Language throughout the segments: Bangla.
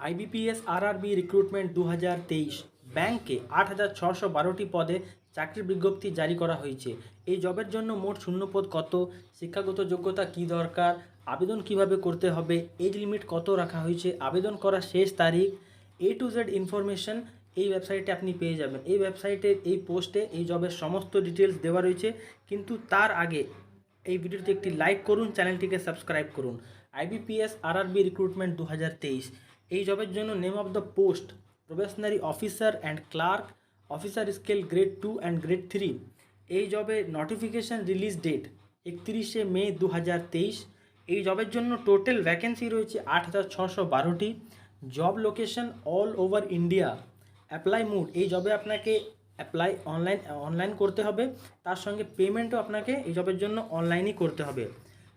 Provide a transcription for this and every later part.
আইবিপিএস আরআরবি রিক্রুটমেন্ট 2023 ব্যাংকে ৮৬১২টি পদে চাকরির বিজ্ঞপ্তি জারি করা হয়েছে। এই জবের জন্য মোট শূন্যপদ কত, শিক্ষাগত যোগ্যতা কী দরকার, আবেদন কিভাবে করতে হবে, এজ লিমিট কত রাখা হয়েছে, আবেদন করার শেষ তারিখ, A to Z ইনফরমেশন এই ওয়েবসাইটে আপনি পেয়ে যাবেন। এই ওয়েবসাইটের এই পোস্টে এই জবের সমস্ত ডিটেলস দেওয়া রয়েছে, কিন্তু তার আগে এই ভিডিওতে একটি লাইক করুন, চ্যানেলটিকে সাবস্ক্রাইব করুন। আইবিপিএস আরআরবি রিক্রুটমেন্ট 2023 এই জবের জন্য name of the post probationary officer and clerk, officer scale grade 2 and grade 3। এই জবে নোটিফিকেশান রিলিজ ডেট 31শে মে 2023। এই জবের জন্য টোটাল ভ্যাকেন্সি রয়েছে ৮৬১২টি। Job location all over India. Apply mode, এই জবে আপনাকে অ্যাপ্লাই অনলাইন করতে হবে, তার সঙ্গে পেমেন্টও আপনাকে এই জবের জন্য অনলাইনই করতে হবে।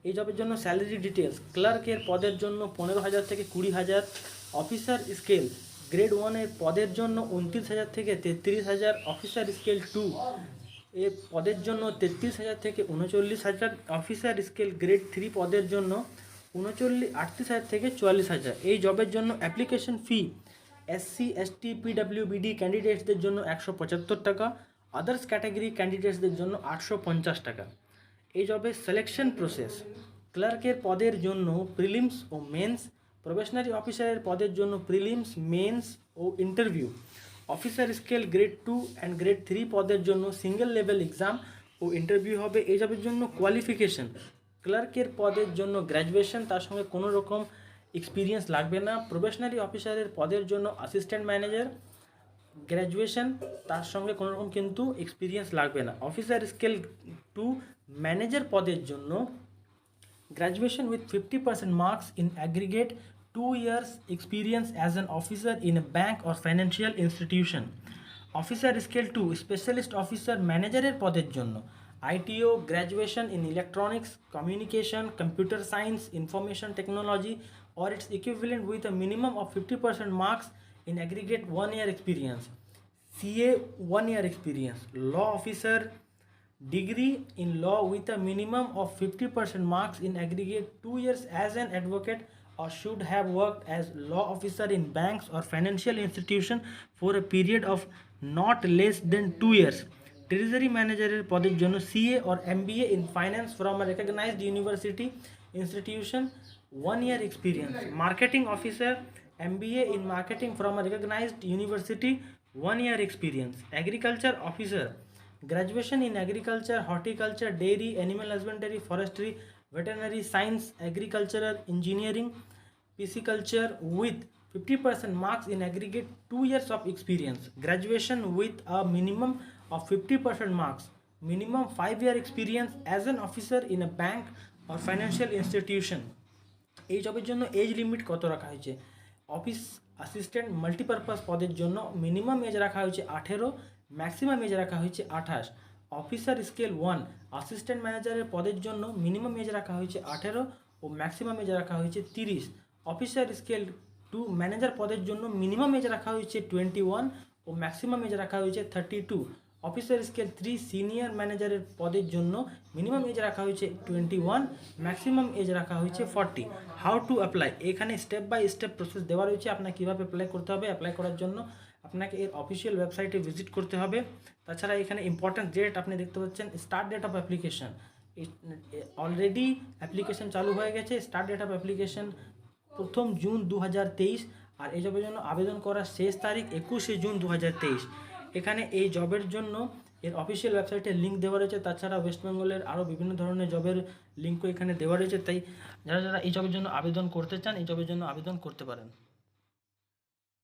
এই জবের জন্য স্যালারি ডিটেলস, ক্লার্কের পদের জন্য 15,000 থেকে 20,000, অফিসার স্কেল গ্রেড 1 এর পদের জন্য 29,000 থেকে 33,000, অফিসার স্কেল 2 এর পদের জন্য 33,000 থেকে 39,000, অফিসার স্কেল গ্রেড 3 পদের জন্য 38,000 থেকে 44,000। এই জবের জন্য application fee SC ST PWBD ক্যান্ডিডেটসদের জন্য 175 টাকা, আদার্স ক্যাটাগরি ক্যান্ডিডেটসদের জন্য 850 টাকা। এই জবে সিলেকশন প্রসেস, ক্লার্কের পদের জন্য প্রিলিমস ও মেন্স, প্রবেশনারি অফিসারের পদের জন্য প্রিলিমস, মেন্স ও interview, officer scale grade 2 and grade 3 পদের জন্য সিঙ্গেল লেভেল এক্সাম ও ইন্টারভিউ হবে। এই জবের জন্য কোয়ালিফিকেশন, ক্লার্কের পদের জন্য গ্র্যাজুয়েশন, তার সঙ্গে কোনো রকম এক্সপিরিয়েন্স লাগবে না। প্রবেশনারি অফিসারের পদের জন্য অ্যাসিস্ট্যান্ট ম্যানেজার, গ্র্যাজুয়েশন, তার সঙ্গে কোনো রকম কিন্তু এক্সপিরিয়েন্স লাগবে না। অফিসার স্কেল 2 ম্যানেজার পদের জন্য graduation with 50% marks in aggregate, 2 years experience as an officer in a bank or financial institution। Officer scale 2 specialist officer ম্যানেজারের পদের জন্য ITO, graduation in electronics, communication, computer science, information technology or its equivalent with a minimum of 50% marks in aggregate 1 year experience। CA 1 year experience। law officer degree in law with a minimum of 50% marks in aggregate 2 years as an advocate or should have worked as law officer in banks or financial institution for a period of not less than 2 years। treasury manager পদের জন্য CA or MBA in finance from a recognized university institution, 1 year experience। marketing officer MBA in marketing from a recognized university, 1 year experience। agriculture officer graduation in agriculture, horticulture, dairy, animal husbandry, forestry, veterinary science, agricultural engineering, pisciculture with 50% marks in aggregate 2 years of experience। graduation with a minimum of 50% marks, minimum 5 year experience as an officer in a bank or financial institution। এই জবের জন্য এজ লিমিট কত রাখা হয়েছে? অফিস অ্যাসিস্ট্যান্ট মাল্টিপারপাস পদের জন্য মিনিমাম এজ রাখা হয়েছে 18, ম্যাক্সিমাম এজ রাখা হয়েছে 28। অফিসার স্কেল 1 অ্যাসিস্ট্যান্ট ম্যানেজারের পদের জন্য মিনিমাম এজ রাখা হয়েছে 18 ও ম্যাক্সিমাম এজ রাখা হয়েছে 30। অফিসার স্কেল 2 ম্যানেজার পদের জন্য মিনিমাম এজ রাখা হয়েছে 21 ও ম্যাক্সিমাম এজ রাখা হয়েছে 32। অফিসার স্কেল 3 সিনিয়র ম্যানেজারের পদের জন্য মিনিমাম এজ রাখা হয়েছে 21, ম্যাক্সিমাম এজ রাখা হয়েছে 40। হাউ টু অ্যাপ্লাই, এখানে স্টেপ বাই স্টেপ প্রসেস দেওয়া রয়েছে আপনাকে কীভাবে অ্যাপ্লাই করতে হবে। অ্যাপ্লাই করার জন্য আপনাকে এর অফিসিয়াল ওয়েবসাইটে ভিজিট করতে হবে। তাছাড়া এখানে ইম্পর্ট্যান্ট ডেট আপনি দেখতে পাচ্ছেন, start date of application. Already application চালু হয়ে গেছে। Start date of application 1 June 2023, আর এই জবের জন্য আবেদন করার শেষ তারিখ 21শে জুন 2023। এখানে এই জবের জন্য এর অফিসিয়াল ওয়েবসাইটে লিঙ্ক দেওয়া রয়েছে। তাছাড়া ওয়েস্ট বেঙ্গলের আরও বিভিন্ন ধরনের জবের লিঙ্কও এখানে দেওয়া রয়েছে। তাই যারা যারা এই জবের জন্য আবেদন করতে চান, এই জবের জন্য আবেদন করতে পারেন।